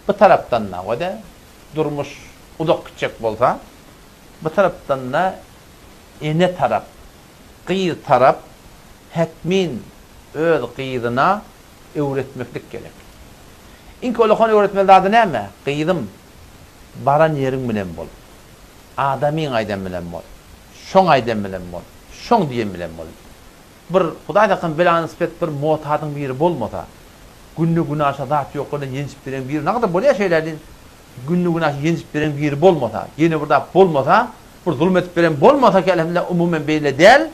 bu taraftan da o da durmuş udak küçük bolsa bu taraftan da ene taraf qıyı taraf hetmin öz qıyıdına öğretmeklik gerek. İnki olakan öğretmeli adı näme? Qıydım baran yerin bilen bol. Adamin aydan bilen bol. Şoň aydan bilen bol. Şoň diýen bilen bol. Bir Hudaý takan bilen nispet bir motadyň biri bolmasa, günni günaşa zat ýokunda ýenip bilen bir nagda bolýar şeýlerden günni günaşa ýenip bilen bir bolmasa, ýene burada bolmasa, bir zulmet bilen bolmasa ki elhamdülillah umumen beýle däl,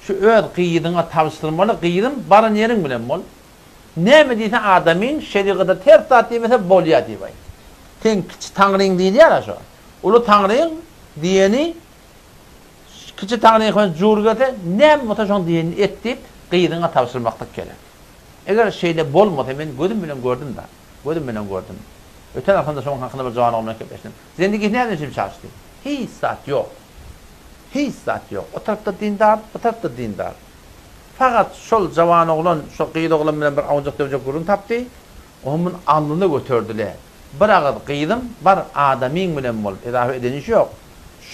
şu öz qıydyňa tabşdyrmaly qıydım baran yerin bilen bol. Näme diýse adamyň şeriatyda ters zat diýmese bolýar diýip. Ten kiçi taňryň diýýär şo. Ulu taňryň diýeni kiçi taňryň koýan jurgata näme mutaşoň diýeni etdip qıydyňa tabşdyrmakda kelek. Eger şeýle bolmasa men gözüm bilen gördüm da. Gözüm bilen gördüm. Öten haftada şoň hakynda bir jawan olmak geçdim. Zendigi näme için çalışdy? Hiç zat ýok. Hiç zat ýok. O tarapda dindar, bu tarapda dindar. Fakat şol jawan oglan, şol qıydy oglan bilen bir awjak dewjek gurun tapdy. Onun alnyny götürdüler. Bir agad qıydım, bar adamyň bilen bol. Edafa edeni ýok.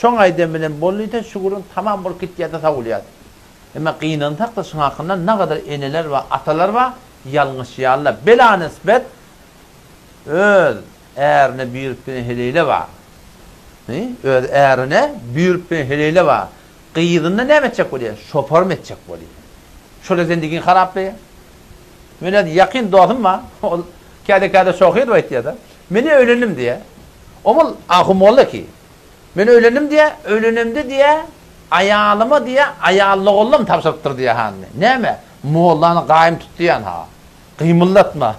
Şoň aýdan bilen bolýdy, şu gurun tamam bolup gitýärde sagulýar. Emma qıynan takda şoň hakynda ne kadar eneler we atalar we ýalňyş ýallar. Bela nisbet öz ärine büýürip heleyle var. Öz ärine büýürip heleyle var. Qıydyna näme etjek bolýar? Şopar mı etjek bolýar? Şöyle zendigin harap be. Mene ýakyn dostum var. Käde şokydy aýtdy da. Meni ölenim diye. Omul ahym boldy ki. Meni ölenim diye, ölenemdi diye ayalymı diye ayallyk oldum tapşyrypdyr diye hanne. Näme? Mollany gaýym tutýan ha. Qymyllatma.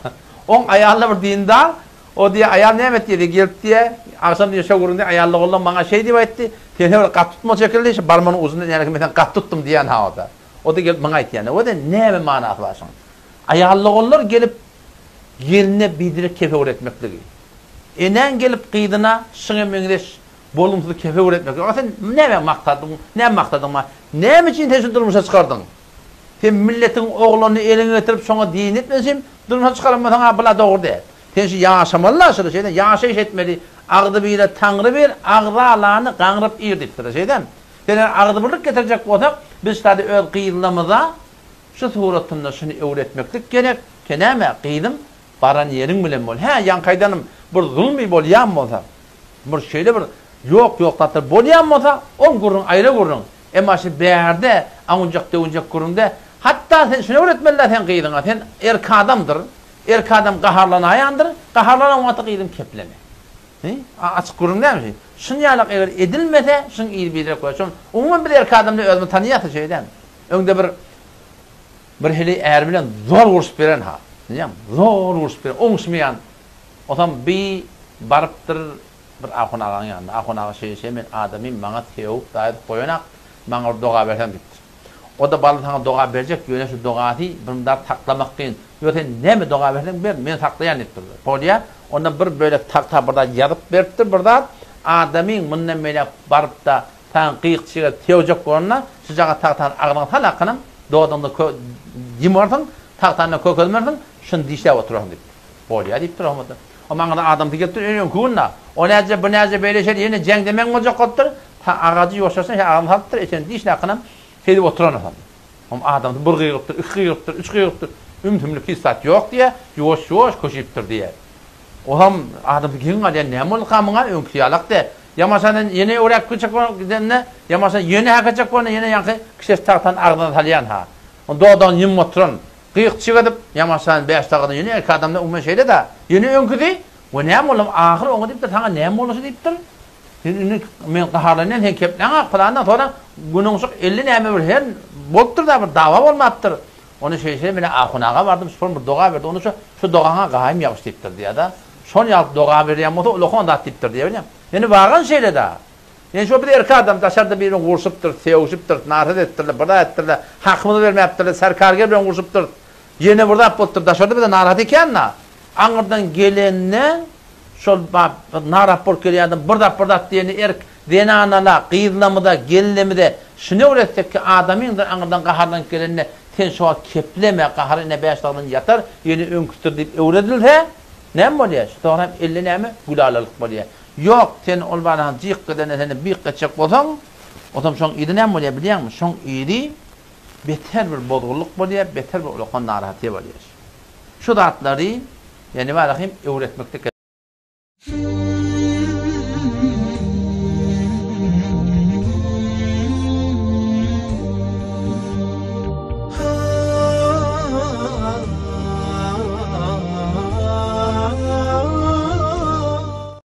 On ayally bir dindar, o diye ayal näme etdi gelip diye, akşam diye şogurunda ayallyk oldum bana şey diýip aýtdy. Seni gat tutma çekildi, barmanyň uzundan ýani meten gat tutdum diýen ha o da. O da gelip bana aýtdy ýani. O da näme manasy var şoň? Ayallyk ollar gelip yerine bidirip kefe öğretmekligi. Enen gelip qıydyna şıňa meňdeş bolumsuz kefe öğretmek. Sen näme maktadyň? Näme maktadyň? Näme üçin teşin durmuşa çykardyň? Sen milletin oglany eliňe getirip şoňa diýin etmesim, durmuşa çykarmasaň ha bula dogry de. Sen şu ýaşamallar şol şeyden ýaşaýyş etmeli. Agdy bile taňry bir, agralany gaňryp ýerdipdir şeyden. Sen agdy birlik getirjek bolsak, biz täze öz qıydylamyza şu suratynda şunu öwretmeklik gerek. Kenäme qıydym baran yerin bilen bol. Ha, ýankaýdanım bir zulmi bolýan bolsa, bir şeýle bir ýok tatır bolýan bolsa, on gurun aýra gurun. Emma şu bäerde aňjak döwünjek gurunda, hatta sen şunu öwretmeliler sen qıydyňa. Sen erk adamdyr. Erk adam gaharlanaýandyr. Gaharlanan wagtda qıydym kepleme. Açyk gurun näme? Şunu ýalyk eger edilmese, şunu ýyl bildirip goýşun. Umumy bir erk adamny özüni tanıýar şeyden. Öňde bir hili är bilen zor urşup beren ha. Näme? Zor urşup beren, oňşmaýan. Otam bir barıptır bir ahunağın yanında. Ahunağı şey men adamym maňa teýip daýyp goýanak, maňa doga bersem dipdir. O da baly taňa doga berjek, ýöne şu dogaty bundar taklamak kyn. Ýöne näme doga bersem ber, men taklaýan dipdir. Polýa, onda bir bölek takta burada ýazyp beripdir, burada adamyň mundan mele baryp da taň qyýkçyga teýjek gorna, şu jaga taktan agynyň talakynam, dogadyňda ýymarsyň, taktanyna kökelmersiň, şunu diýşäp oturan dip. Polýa dipdir Ahmet. O maňa adam diýipdir, öňe kunna. O näje bu näje beýleşer, ýene jeng demek boljak gotdur. Ta agaty ýoşarsa, adam hapdyr, eşen diýşnäkynam sedip oturan adam. O adam bir gyýypdyr, iki gyýypdyr, üç gyýypdyr. Ümtümlik hissat ýok diýe, ýoş köşüpdir diýe. O ham adam giň alýan näme bol kamyňa öňküýalak de. Ýamaşanyň ýene örak köçek bolganda, ýamaşan ýene hakajak bolganda, ýene ýanky kişi taktan agdan talýan ha. Onda adam ýym oturan. Qyýkçy edip ýamaşan 5 tagdan ýene erk adamda umma şeýle da. Ýene öňküdi, we näme bolam ahyr oňa diýip de taňa näme bolýar diýipdir. Men gaharlanan hen kepläňä plandan sonra günüňşik 50 näme bir her bolupdyr da bir dawa bolmapdyr. Onu şeýle mene ahunaga bardym, şol bir doga berdi. Onu şu dogaňa gaýym ýabyş diýipdir diýär da. Şol ýalyp doga berýän bolsa, ulokon da diýipdir diýär bilýän. Ýene bagan şeýle da. Ýene şu bir erk adam daşarda birini gurşupdyr, teýuşupdyr, narat etdirler, burada etdirler, hakymyny bermäpdirler, sarkarga bilen gurşupdyr. Ýene burada bolupdyr, daşarda bir narat ekenna. Aňyrdan gelenne şol narat bolup gelýände burada diýeni erk denanala, qyýdlamyda, gellemide şunu öwretsek ki adamyň da aňyrdan gaharlanıp gelenne ten şoğa kepleme, gaharyna 5 tagdan ýatar, ýene öňkütür diýip öwredilse, Näme bolýar? Şoňam 50 näme? Gulalalyk bolýar. Ýok, sen ol bana jyk gydana seni bir geçek bolsaň, otam şoň ýerde näme bolýar bilýärmi? Şoň ýeri beter bir bozgullyk bolýar, beter bir ulkan narahaty bolýar. Şu datlary, ýani walakim öwretmekde